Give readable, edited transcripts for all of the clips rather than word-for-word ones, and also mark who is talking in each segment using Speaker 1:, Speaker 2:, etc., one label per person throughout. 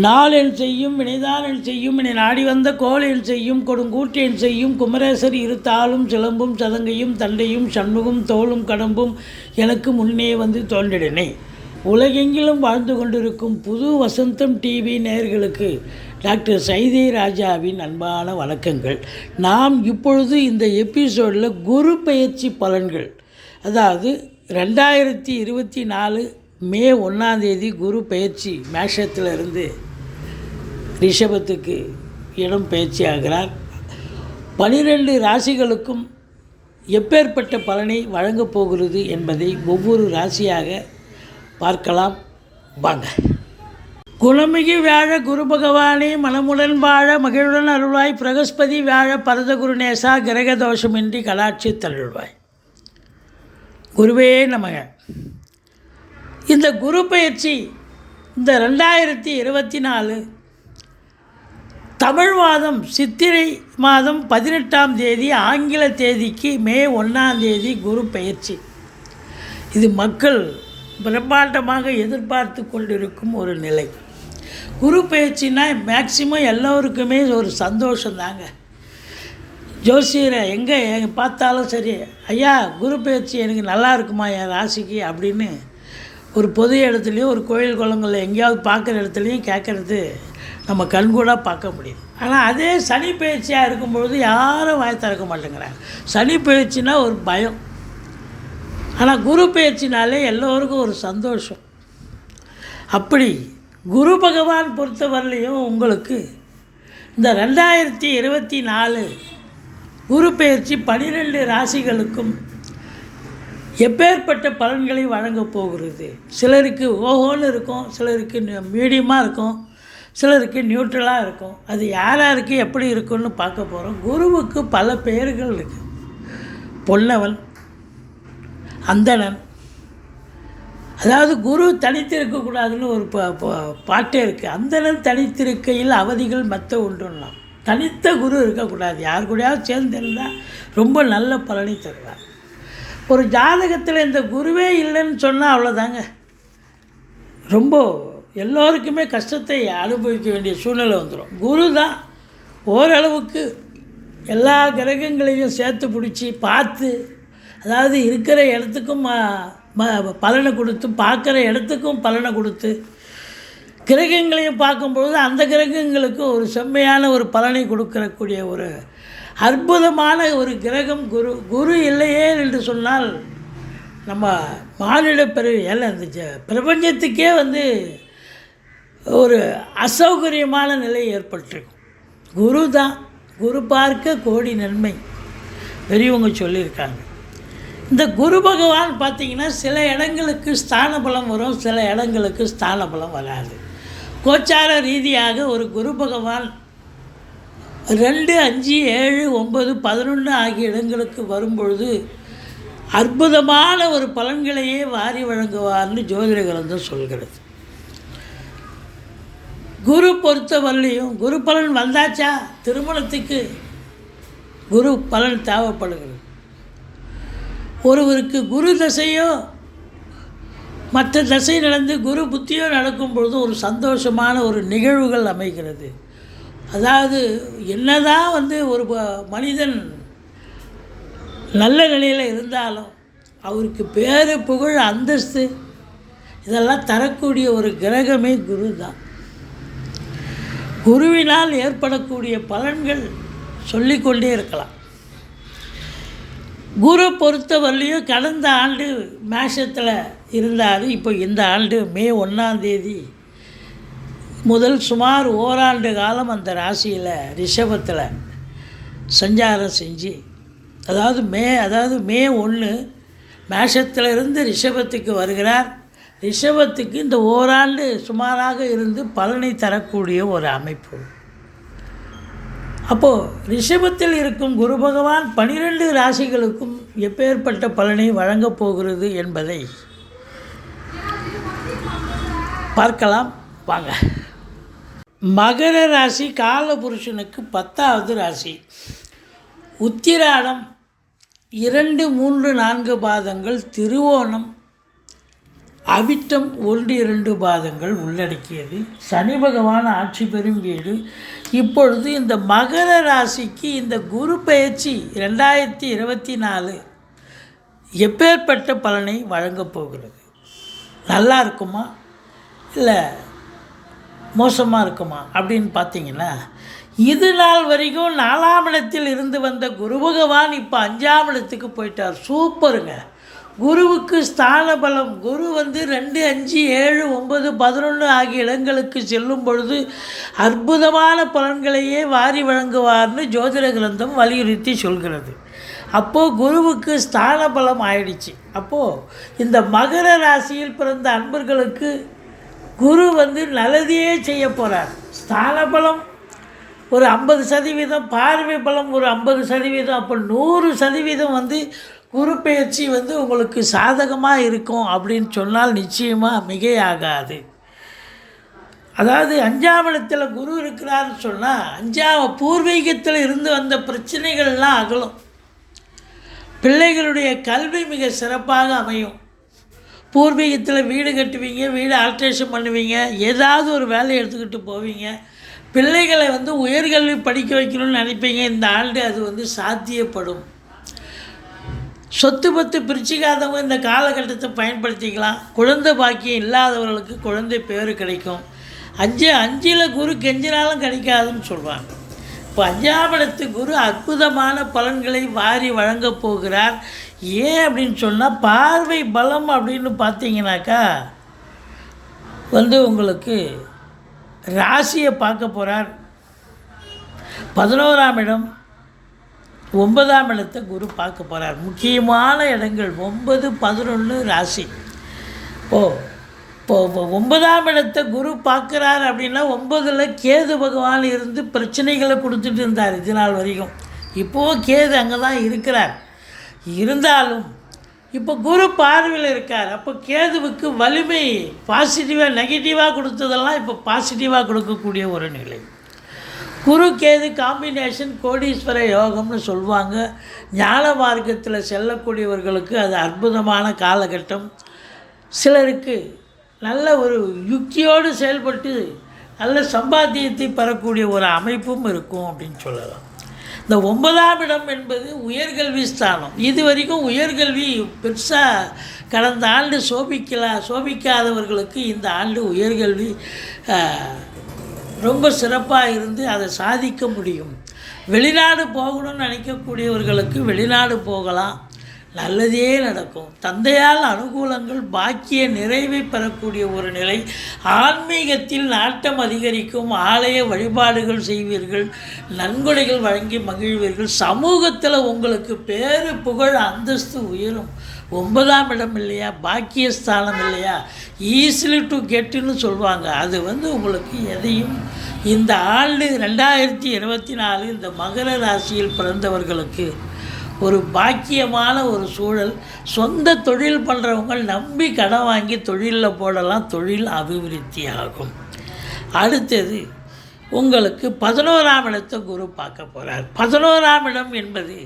Speaker 1: நாளென் செய்யும் வினைதானென் செய்யும் என நாடி வந்த கோளென் செய்யும் கொடுங்கூற்றென் செய்யும் குமரேசர் இருத்தாலும் சிலம்பும் சதங்கையும் தண்டையும் சண்முகம் தோளும் கடம்பும் எனக்கு முன்னே வந்து தோன்றிடனே. உலகெங்கிலும் வாழ்ந்து கொண்டிருக்கும் புது வசந்தம் டிவி நேயர்களுக்கு டாக்டர் சைதை ராஜாவின் அன்பான வணக்கங்கள். நாம் இப்பொழுது இந்த எபிசோடில் குரு பெயர்ச்சி பலன்கள், அதாவது 2024 மே 1 குரு பெயர்ச்சி மேஷத்திலிருந்து ரிஷபத்துக்கு இடம் பெயர்ச்சி ஆகிறார். 12 ராசிகளுக்கும் எப்பேற்பட்ட பலனை வழங்கப் போகிறது என்பதை ஒவ்வொரு ராசியாக பார்க்கலாம் வாங்க. குணமிகு வியாழ குரு பகவானே மனமுடன் வாழ மகிழுடன் அருள்வாய். பிரகஸ்பதி வியாழ பரத குருநேசா கிரக தோஷமின்றி கலாட்சி தருள்வாய். குருவே நமக. இந்த குரு பயிற்சி இந்த 2024 தமிழ் மாதம் சித்திரை மாதம் 18ஆம் தேதி, ஆங்கில தேதிக்கு மே 1 குரு பயிற்சி. இது மக்கள் பிரம்மாண்டமாக எதிர்பார்த்து கொண்டிருக்கும் ஒரு நிலை. குரு பயிற்சினா மேக்சிமம் எல்லோருக்குமே ஒரு சந்தோஷந்தாங்க. ஜோசியரை எங்கே பார்த்தாலும் சரி, ஐயா குரு பயிற்சி எனக்கு நல்லா இருக்குமா என் ராசிக்கு அப்படின்னு ஒரு பொது இடத்துலையும் ஒரு கோயில் குளங்களில் எங்கேயாவது பார்க்குற இடத்துலையும் கேட்குறது நம்ம கண்கூடாக பார்க்க முடியும். ஆனால் அதே சனி பயிற்சியாக இருக்கும்பொழுது யாரும் வாய் திறக்க மாட்டேங்கிறாங்க. சனி பயிற்சினா ஒரு பயம், ஆனால் குரு பயிற்சினாலே எல்லோருக்கும் ஒரு சந்தோஷம். அப்படி குரு பகவான் பொறுத்தவரையிலையும் உங்களுக்கு இந்த 2024 குரு பயிற்சி 12 ராசிகளுக்கும் எப்பேற்பட்ட பலன்களை வழங்கப் போகிறது. சிலருக்கு ஓஹோன்னு இருக்கும், சிலருக்கு மீடியமாக இருக்கும், சிலருக்கு நியூட்ரலாக இருக்கும். அது யாராருக்கு எப்படி இருக்குன்னு பார்க்க போகிறோம். குருவுக்கு பல பெயர்கள் இருக்குது. பொன்னவன், அந்தணன், அதாவது குரு தனித்திருக்கக்கூடாதுன்னு ஒரு பாட்டே இருக்குது. அந்தணன் தனித்திருக்கையில் அவதிகள் மற்ற ஒன்றுலாம். தனித்த குரு இருக்கக்கூடாது, யார் கூடயாவது சேர்ந்திருந்தால் ரொம்ப நல்ல பலனை தருவார். ஒரு ஜாதகத்தில் இந்த குருவே இல்லைன்னு சொன்னால் அவ்வளோதாங்க, ரொம்ப எல்லோருக்குமே கஷ்டத்தை அனுபவிக்க வேண்டிய சூழ்நிலை வந்துடும். குரு தான் ஓரளவுக்கு எல்லா கிரகங்களையும் சேர்த்து பிடிச்சி பார்த்து, அதாவது இருக்கிற இடத்துக்கும் பலனை கொடுத்து, பார்க்குற இடத்துக்கும் பலனை கொடுத்து, கிரகங்களையும் பார்க்கும்பொழுது அந்த கிரகங்களுக்கு ஒரு செம்மையான ஒரு பலனை கொடுக்கக்கூடிய ஒரு அற்புதமான ஒரு கிரகம் குரு. குரு இல்லையே என்று சொன்னால் நம்ம மானிட பிறவி இந்த பிரபஞ்சத்துக்கே ஒரு அசௌகரியமான நிலை ஏற்பட்டிருக்கும். குரு தான். குரு பார்க்க கோடி நன்மை பெரியவங்க சொல்லியிருக்காங்க. இந்த குரு பகவான் பார்த்திங்கன்னா சில இடங்களுக்கு ஸ்தான பலம் வரும், சில இடங்களுக்கு ஸ்தான பலம் வராது. கோச்சார ரீதியாக ஒரு குரு பகவான் 2, 5, 7, 9, 11 ஆகிய இடங்களுக்கு வரும்பொழுது அற்புதமான ஒரு பலன்களையே வாரி வழங்குவார்னு ஜோதிட கிரந்தம் சொல்கிறது. குரு பொறுத்தவரையிலையும் குரு பலன் வந்தாச்சா, திருமணத்துக்கு குரு பலன் தேவைப்படுகிறது. ஒருவருக்கு குரு தசையோ மற்ற தசை நடந்து குரு புத்தியோ நடக்கும் பொழுது ஒரு சந்தோஷமான ஒரு நிகழ்வுகள் அமைகிறது. அதாவது என்னதான் ஒரு மனிதன் நல்ல நிலையில் இருந்தாலும் அவருக்கு பேரு புகழ் அந்தஸ்து இதெல்லாம் தரக்கூடிய ஒரு கிரகமே குரு தான். குருவினால் ஏற்படக்கூடிய பலன்கள் சொல்லிக்கொண்டே இருக்கலாம். குரு பொறுத்தவரையிலையும் கடந்த ஆண்டு மேஷத்தில் இருந்தார். இப்போ இந்த ஆண்டு மே 1 முதல் சுமார் ஓராண்டு காலம் அந்த ராசியில் ரிஷபத்தில் சஞ்சாரம் செஞ்சு, அதாவது மே 1 மேஷத்திலிருந்து ரிஷபத்துக்கு வருகிறார். ரிஷபத்துக்கு இந்த ஓராண்டு சுமாராக இருந்து பலனை தரக்கூடிய ஒரு அமைப்பு. அப்போது ரிஷபத்தில் இருக்கும் குரு பகவான் 12 ராசிகளுக்கும் எப்பேற்பட்ட பலனை வழங்கப் போகிறது என்பதை பார்க்கலாம் வாங்க. மகர ராசி காலபுருஷனுக்கு 10வது ராசி. உத்திராடம் 2, 3, 4 பாதங்கள், திருவோணம் அவிட்டம் 1-2 பாதங்கள் உள்ளடக்கியது. சனி பகவான் ஆட்சி பெறும் வீடு. இப்பொழுது இந்த மகர ராசிக்கு இந்த குரு பெயர்ச்சி 2024 எப்பேற்பட்ட பலனை வழங்கப் போகிறது? நல்லா இருக்குமா இல்லை மோசமாக இருக்குமா அப்படின்னு பார்த்தீங்கன்னா, இது நாள் வரைக்கும் 4ஆம் இடத்தில் இருந்து வந்த குரு பகவான் இப்போ 5ஆம் இடத்துக்கு போயிட்டார். சூப்பருங்க. குருவுக்கு ஸ்தான பலம். குரு 2, 5, 7, 9, 11 ஆகிய இடங்களுக்கு செல்லும் பொழுது அற்புதமான பலன்களையே வாரி வழங்குவார்னு ஜோதிட கிரந்தம் வலியுறுத்தி சொல்கிறது. அப்போது குருவுக்கு ஸ்தான பலம் ஆயிடுச்சு. அப்போது இந்த மகர ராசியில் பிறந்த அன்பர்களுக்கு குரு நல்லதையே செய்ய போகிறார். ஸ்தான பலம் ஒரு 50%, பார்வை பலம் ஒரு 50%, அப்போ 100% குரு பெயர்ச்சி உங்களுக்கு சாதகமாக இருக்கும் அப்படின்னு சொன்னால் நிச்சயமாக மிகையாகாது. அதாவது 5ஆம் இடத்துல குரு இருக்கிறான்னு சொன்னால் பூர்வீகத்தில் இருந்து வந்த பிரச்சனைகள்லாம் அகலும். பிள்ளைகளுடைய கல்வி மிக சிறப்பாக அமையும். பூர்வீகத்தில் வீடு கட்டுவீங்க, வீடு ஆல்ட்ரேஷன் பண்ணுவீங்க, ஏதாவது ஒரு வேலையை எடுத்துக்கிட்டு போவீங்க. பிள்ளைகளை உயர்கல்வி படிக்க வைக்கணும்னு நினைப்பீங்க. இந்த ஆண்டு அது சாத்தியப்படும். சொத்து பத்து பிரிச்சுக்காதவங்க இந்த காலகட்டத்தை பயன்படுத்திக்கலாம். குழந்தை பாக்கியம் இல்லாதவர்களுக்கு குழந்தை பேர் கிடைக்கும். 5 குரு கெஞ்சினாலும் கிடைக்காதுன்னு சொல்கிறாங்க. இப்போ 5ஆம் இடத்து குரு அற்புதமான பலன்களை வாரி வழங்கப் போகிறார். ஏன் அப்படின்னு சொன்னால், பார்வை பலம் அப்படின்னு பார்த்தீங்கன்னாக்கா உங்களுக்கு ராசியை பார்க்க போகிறார். 11ஆம் இடம், 9ஆம் இடத்தை குரு பார்க்க போகிறார். முக்கியமான இடங்கள் 9, 11 ராசி. இப்போ 9ஆம் இடத்தை குரு பார்க்குறார் அப்படின்னா 9ல் கேது பகவான் இருந்து பிரச்சனைகளை கொடுத்துட்டு இருந்தார் இது நாள் வரைக்கும். இப்போது கேது அங்கே தான் இருக்கிறார். இருந்தாலும் இப்போ குரு பார்வையில் இருக்கார். அப்போ கேதுவுக்கு வலிமை பாசிட்டிவாக நெகட்டிவாக கொடுத்ததெல்லாம் இப்போ பாசிட்டிவாக கொடுக்கக்கூடிய ஒரு நிலை. குரு கேது காம்பினேஷன் கோடீஸ்வர யோகம்னு சொல்லுவாங்க. ஞான மார்க்கத்தில் செல்லக்கூடியவர்களுக்கு அது அற்புதமான காலகட்டம். சிலருக்கு நல்ல ஒரு யுக்தியோடு செயல்பட்டு நல்ல சம்பாத்தியத்தை பெறக்கூடிய ஒரு அமைப்பும் இருக்கும் அப்படின்னு சொல்லலாம். இந்த 9ஆம் இடம் என்பது உயர்கல்வி ஸ்தானம். இது வரைக்கும் உயர்கல்வி பெருசாக கடந்த ஆண்டு சோபிக்காதவர்களுக்கு இந்த ஆண்டு உயர்கல்வி ரொம்ப சிறப்பாக இருந்து அதை சாதிக்க முடியும். வெளிநாடு போகணும்னு நினைக்கக்கூடியவர்களுக்கு வெளிநாடு போகலாம், நல்லதே நடக்கும். தந்தையால் அனுகூலங்கள், பாக்கிய நிறைவை பெறக்கூடிய ஒரு நிலை. ஆன்மீகத்தில் நாட்டம் அதிகரிக்கும். ஆலய வழிபாடுகள் செய்வீர்கள், நன்கொடைகள் வழங்கி மகிழ்வீர்கள். சமூகத்தில் உங்களுக்கு பேரு புகழ் அந்தஸ்து உயரும். 9ஆம் இடம் இல்லையா, பாக்கியஸ்தானம் இல்லையா, ஈஸிலி டு கெட்டுன்னு சொல்லுவாங்க. அது உங்களுக்கு எதையும் இந்த ஆண்டு 2024 இந்த மகர ராசியில் பிறந்தவர்களுக்கு ஒரு பாக்கியமான ஒரு சூழல். சொந்த தொழில் பண்ணுறவங்க நம்பி கடன் வாங்கி தொழிலில் போடலாம், தொழில் அபிவிருத்தி ஆகும். அடுத்தது உங்களுக்கு 11ஆம் இடத்தை குரு பார்க்க போகிறார். 11ஆம் இடம் என்பது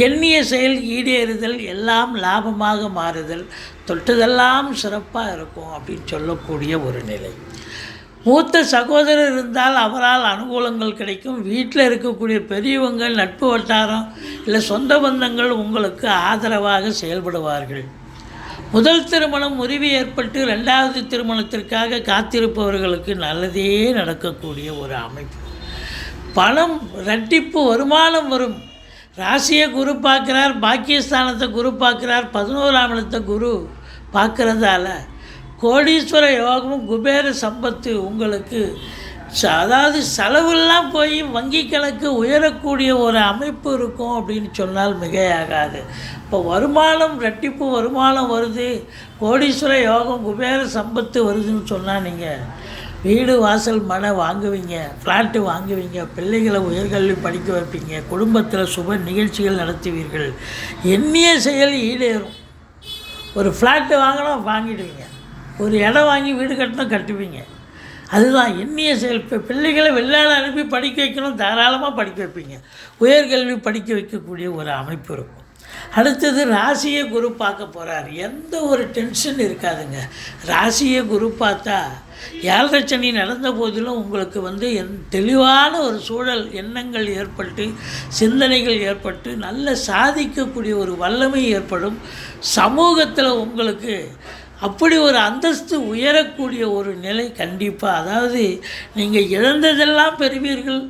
Speaker 1: எண்ணிய செயல் ஈடேறுதல், எல்லாம் லாபமாக மாறுதல், தொட்டதெல்லாம் சிறப்பாக இருக்கும் அப்படின்னு சொல்லக்கூடிய ஒரு நிலை. மூத்த சகோதரர் இருந்தால் அவரால் அனுகூலங்கள் கிடைக்கும். வீட்டில் இருக்கக்கூடிய பெரியவங்க, நட்பு வட்டாரம் இல்லை சொந்த பந்தங்கள் உங்களுக்கு ஆதரவாக செயல்படுவார்கள். முதல் திருமணம் முறிவு ஏற்பட்டு 2வது திருமணத்திற்காக காத்திருப்பவர்களுக்கு நல்லதே நடக்கக்கூடிய ஒரு அமைப்பு. பணம் இரட்டிப்பு வருமானம் வரும். ராசியை குரு பார்க்குறார், பாக்கியஸ்தானத்தை குரு பார்க்குறார், 11ஆம் இடத்தை குரு பார்க்குறதால கோடீஸ்வர யோகமும் குபேர சம்பத்து உங்களுக்கு, அதாவது செலவெல்லாம் போய் வங்கி கணக்கு உயரக்கூடிய ஒரு அமைப்பு இருக்கும் அப்படின்னு சொன்னால் மிகையாகாது. இப்போ வருமானம் இரட்டிப்பு வருமானம் வருது, கோடீஸ்வர யோகம் குபேர சம்பத்து வருதுன்னு சொன்னால் நீங்கள் வீடு வாசல் மனை வாங்குவீங்க, ஃப்ளாட்டு வாங்குவீங்க, பிள்ளைகளை உயர்கல்வி படிக்க வைப்பீங்க, குடும்பத்தில் சுப நிகழ்ச்சிகள் நடத்துவீர்கள். எண்ணிய செயல் ஈடேறும். ஒரு ஃப்ளாட்டு வாங்கினா வாங்கிடுவீங்க, ஒரு இடம் வாங்கி வீடு கட்டினா கட்டுவீங்க. அதுதான் எண்ணிய செயல். இப்போ பிள்ளைகளை வெளிநாடு அனுப்பி படிக்க வைக்கணும், தாராளமாக படிக்க வைப்பீங்க, உயர்கல்வி படிக்க வைக்கக்கூடிய ஒரு அமைப்பு இருக்கும். அடுத்தது ராசியை குரு பார்க்க போகிறார். எந்த ஒரு டென்ஷன் இருக்காதுங்க. ராசியை குரு பார்த்தா 7.5 சனி நடந்த போதிலும் உங்களுக்கு தெளிவான ஒரு சூழல், எண்ணங்கள் ஏற்பட்டு, சிந்தனைகள் ஏற்பட்டு, நல்ல சாதிக்கக்கூடிய ஒரு வல்லமை ஏற்படும். சமூகத்தில் உங்களுக்கு அப்படி ஒரு அந்தஸ்து உயரக்கூடிய ஒரு நிலை கண்டிப்பாக. அதாவது நீங்கள் இழந்ததெல்லாம் பெறுவீர்கள்.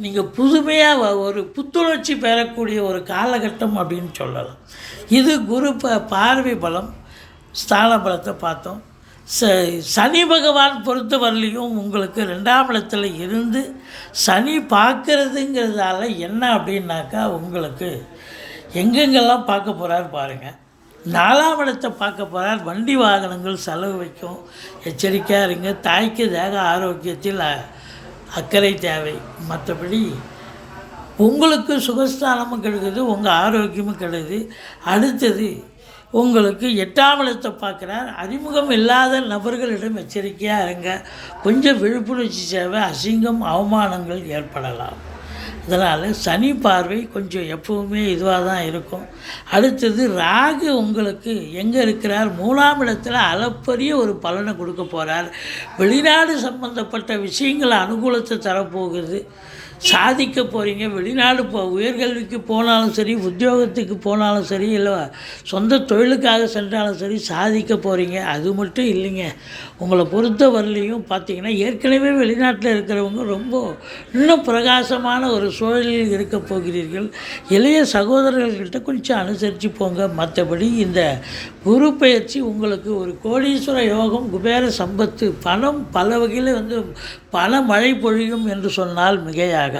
Speaker 1: நீங்கள் புதுமையாக ஒரு புத்துணர்ச்சி பெறக்கூடிய ஒரு காலகட்டம் அப்படின்னு சொல்லலாம். இது குரு பார்வை பலம், ஸ்தான பலத்தை பார்த்தோம். சனி பகவான் பொறுத்த வரலையும் உங்களுக்கு 2ஆம் இடத்துல இருந்து சனி பார்க்குறதுங்கிறதால என்ன அப்படின்னாக்கா, உங்களுக்கு எங்கெங்கெல்லாம் பார்க்க போகிறார் பாருங்கள். 4ஆம் இடத்தை பார்க்க போகிறார். வண்டி வாகனங்கள் செலவு வைக்கும், எச்சரிக்கையாக இருங்க. தாய்க்கு தேக ஆரோக்கியத்தில் அக்கறை தேவை. மற்றபடி உங்களுக்கு சுகஸ்தானமும் கெடுக்குது, உங்கள் ஆரோக்கியமும் கெடுது. அடுத்தது உங்களுக்கு 8ஆம் இடத்தை பார்க்குறார். அறிமுகம் இல்லாத நபர்களிடம் எச்சரிக்கையாக இருங்க. கொஞ்சம் விழிப்புணர்ச்சி தேவை. அசிங்கம், அவமானங்கள் ஏற்படலாம். அதனால் சனி பார்வை கொஞ்சம் எப்போவுமே இதுவாக தான் இருக்கும். அடுத்தது ராகு உங்களுக்கு எங்கே இருக்கிறார்? 3ஆம் இடத்துல அளப்பரிய ஒரு பலனை கொடுக்க போகிறார். வெளிநாடு சம்பந்தப்பட்ட விஷயங்கள் அனுகூலத்தை தரப்போகுது. சாதிக்க போகிறீங்க. வெளிநாடு உயர்கல்விக்கு போனாலும் சரி, உத்தியோகத்துக்கு போனாலும் சரி, இல்லை சொந்த தொழிலுக்காக சென்றாலும் சரி, சாதிக்க போகிறீங்க. அது மட்டும் இல்லைங்க, உங்களை பொறுத்த வரலையும் பார்த்தீங்கன்னா ஏற்கனவே வெளிநாட்டில் இருக்கிறவங்க ரொம்ப இன்னும் பிரகாசமான ஒரு சூழலில் இருக்க போகிறீர்கள். இளைய சகோதரர்கள்கிட்ட கொஞ்சம் அனுசரித்து போங்க. மற்றபடி இந்த குரு பயிற்சி உங்களுக்கு ஒரு கோடீஸ்வர யோகம், குபேர சம்பத்து, பணம் பல வகையில் பண மழை பொழியும் என்று சொன்னால் மிகையாக.